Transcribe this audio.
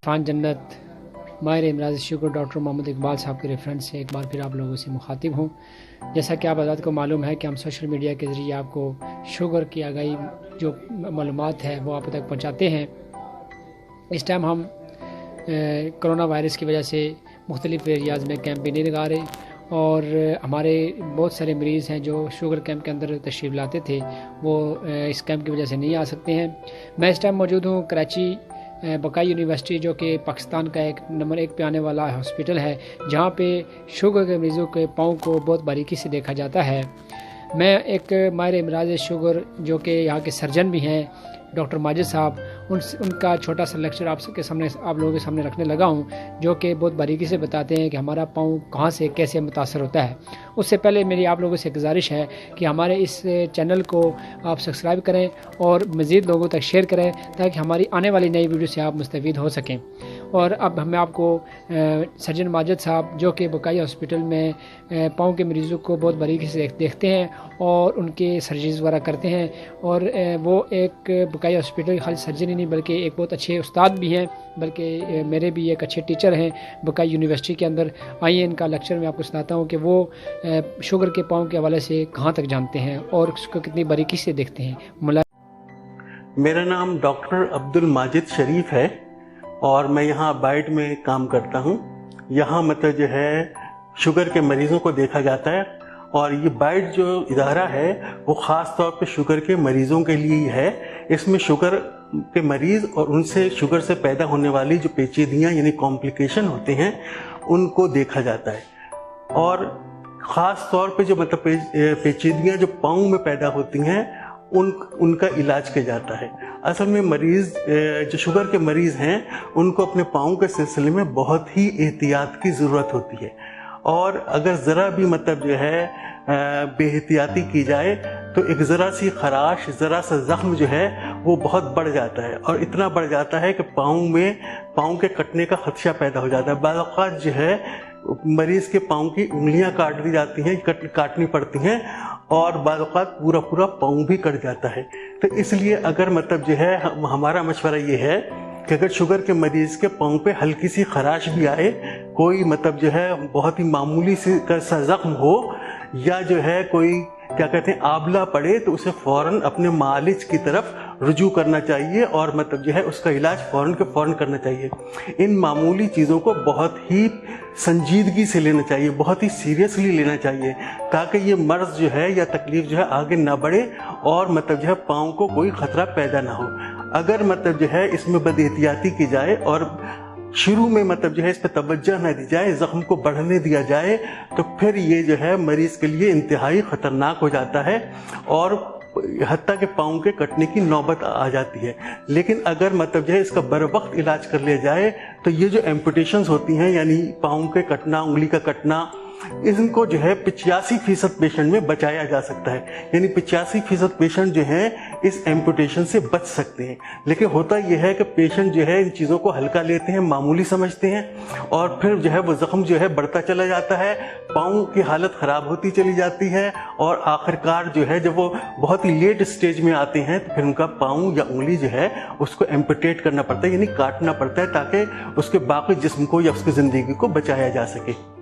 इरफान जन्नत माहिर इमराज sugar doctor Mohammad Iqbal साहब के रेफरेंस से एक बार फिर आप लोगों से मुखातिब हूँ। जैसा कि आप आज़ाद को मालूम है कि हम सोशल मीडिया के ज़रिए आपको शुगर की आगाही जो मालूमात है वो आप तक पहुँचाते हैं। इस टाइम हम कोरोना वायरस की वजह से मुख्तलिफ़ एरियाज़ में कैंप भी नहीं लगा रहे और हमारे बहुत सारे मरीज़ हैं जो शुगर कैंप के अंदर तशरीफ़ लाते थे वो इस कैंप की वजह से नहीं आ सकते हैं। मैं इस टाइम मौजूद हूँ कराची बकाई यूनिवर्सिटी, जो कि पाकिस्तान का एक नंबर 1 पे आने वाला हॉस्पिटल है, जहाँ पे शुगर के मरीज़ों के पाँव को बहुत बारीकी से देखा जाता है। मैं एक माहिर इमराज शुगर जो कि यहाँ के सर्जन भी हैं डॉक्टर माजिद साहब, उनका छोटा सा लेक्चर आप लोगों के सामने रखने लगा हूँ, जो कि बहुत बारीकी से बताते हैं कि हमारा पाँव कहाँ से कैसे मुतासर होता है। उससे पहले मेरी आप लोगों से गुजारिश है कि हमारे इस चैनल को आप सब्सक्राइब करें और मज़ीद लोगों तक शेयर करें ताकि हमारी आने वाली नई वीडियो से आप मुस्तफ़ीद हो सकें। और अब हमें आपको सर्जन माजिद साहब जो कि बकाई हॉस्पिटल में पाँव के मरीज़ों को बहुत बारीकी से देखते हैं और उनके सर्जरीज़ वगैरह करते हैं, और वो एक बकाई हॉस्पिटल खाली सर्जन ही नहीं बल्कि एक बहुत अच्छे उस्ताद भी हैं, बल्कि मेरे भी एक अच्छे टीचर हैं बकाई यूनिवर्सिटी के अंदर। आइए इनका लेक्चर मैं आपको सुनाता हूँ कि वो शुगर के पाँव के हवाले से कहाँ तक जानते हैं और उसको कितनी बारीकी से देखते हैं। मेरा नाम डॉक्टर अब्दुल माजिद शरीफ है और मैं यहाँ बाइट में काम करता हूँ। यहाँ मतलब जो है शुगर के मरीज़ों को देखा जाता है और ये बाइट जो इदारा है वो ख़ास तौर पे शुगर के मरीज़ों के लिए ही है। इसमें शुगर के मरीज़ और उनसे शुगर से पैदा होने वाली जो पेचीदियाँ यानी कॉम्प्लिकेशन होते हैं उनको देखा जाता है। और ख़ास तौर पे जो मतलब पेचीदियाँ जो पाँव में पैदा होती हैं उनका इलाज किया जाता है। असल में मरीज़ जो शुगर के मरीज़ हैं उनको अपने पाँव के सिलसिले में बहुत ही एहतियात की ज़रूरत होती है, और अगर ज़रा भी मतलब जो है बेहतियाती की जाए तो एक ज़रा सी खराश, ज़रा सा ज़ख्म जो है वो बहुत बढ़ जाता है, और इतना बढ़ जाता है कि पाँव के कटने का खदशा पैदा हो जाता है। बाज़ औक़ात जो है मरीज़ के पाँव की उंगलियां काट दी जाती हैं, काटनी पड़ती हैं, और बाज़ औक़ात पूरा पाँव भी कट जाता है। तो इसलिए अगर मतलब जो है हमारा मशवरा ये है कि अगर शुगर के मरीज़ के पाँव पे हल्की सी खराश भी आए, कोई मतलब जो है बहुत ही मामूली सी सा ज़ख्म हो, या जो है कोई क्या कहते हैं आबला पड़े, तो उसे फ़ौरन अपने मालिज की तरफ रुजू करना चाहिए और मतलब जो है उसका इलाज फ़ौरन करना चाहिए। इन मामूली चीज़ों को बहुत ही संजीदगी से लेना चाहिए, बहुत ही सीरियसली लेना चाहिए, ताकि ये मर्ज़ जो है या तकलीफ़ जो है आगे ना बढ़े और मतलब जो है पाँव को कोई ख़तरा पैदा ना हो। अगर मतलब जो है इसमें बदएहतियाती की जाए और शुरू में मतलब जो है इस पर तवज्जो न दी जाए, ज़ख्म को बढ़ने दिया जाए, तो फिर ये जो है मरीज़ के लिए इंतहाई ख़तरनाक हो जाता है और हत्ता के पाँव के कटने की नौबत आ जाती है। लेकिन अगर मतलब जो है इसका बर वक्त इलाज कर लिया जाए तो ये जो एम्पुटेशंस होती हैं यानी पाँव के कटना, उंगली का कटना, इनको जो है 85% पेशेंट में बचाया जा सकता है। यानी 85% पेशेंट जो हैं इस एम्पुटेशन से बच सकते हैं। लेकिन होता यह है कि पेशेंट जो है इन चीज़ों को हल्का लेते हैं, मामूली समझते हैं, और फिर जो है वो ज़ख्म जो है बढ़ता चला जाता है, पाँव की हालत ख़राब होती चली जाती है, और आखिरकार जो है जब वो बहुत ही लेट स्टेज में आते हैं तो फिर उनका पाँव या उंगली जो है उसको एम्पुटेट करना पड़ता है, यानी काटना पड़ता है, ताकि उसके बाकी जिस्म को या उसकी ज़िंदगी को बचाया जा सके।